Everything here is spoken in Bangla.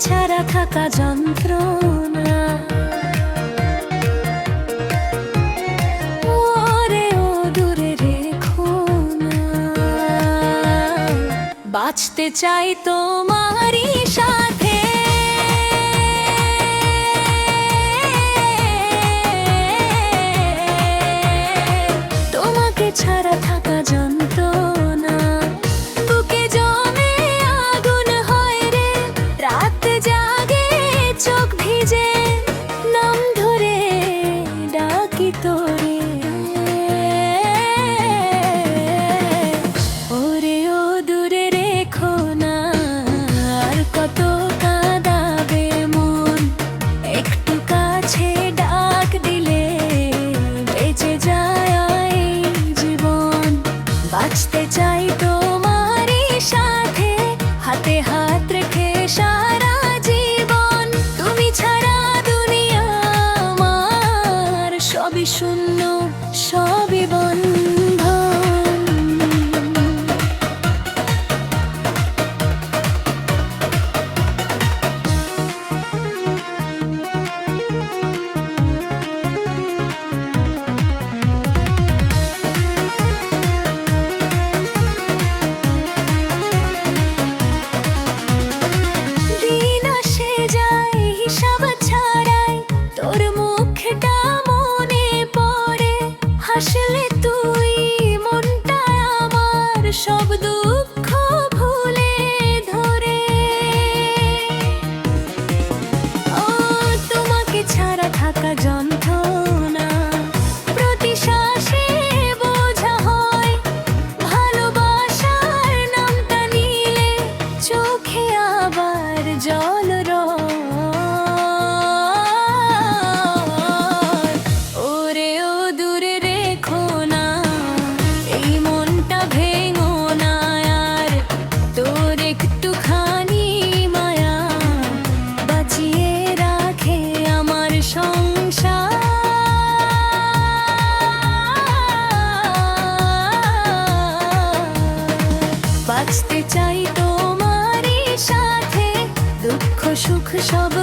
ছাড়া থাকা যন্ত্রণা। ওরে ও দূরে রেখো না, বাঁচতে চাই তোমারই সাথে। তোমাকে ছাড়া থাকা যন্ত্রণা, বুকে জমে আগুন হয় রে, রাত জাগে চোখ ভিজে, নাম ধরে ডাকি তোরে। ওরে ও দূরে রেখো না, আর কত কাঁদাবে মন, একটু কাছে ডাক দিলে বেঁচে যায় এই জীবন। বাঁচতে চাই তোমারই সাথে, হাতে হাত রেখে সারা জীবন। তুমি ছাড়া দুনিয়া আমার সবই শূন্য, সবই বন্ধ। দিন আসে যায় হিসাব ছাড়াই, তোর মুখটা মনে পড়ে, হাসলে তুই মনটা আমার সব দুঃখ ভুলে ধরে। ও তোমাকে ছাড়া থাকা যন্ত্রণা, প্রতি শ্বাসে বোঝা হয়, ভালোবাসার নামটা নিলে চোখে আবার জল রয়। ওরে ও দূরে রেখো না, এই মনটা ভেঙো না আর, তোর একটুখানি মায়া বাঁচিয়ে রাখে আমার সংসার। বাঁচতে চাই তোমারই সাথে, দুঃখ সুখ সব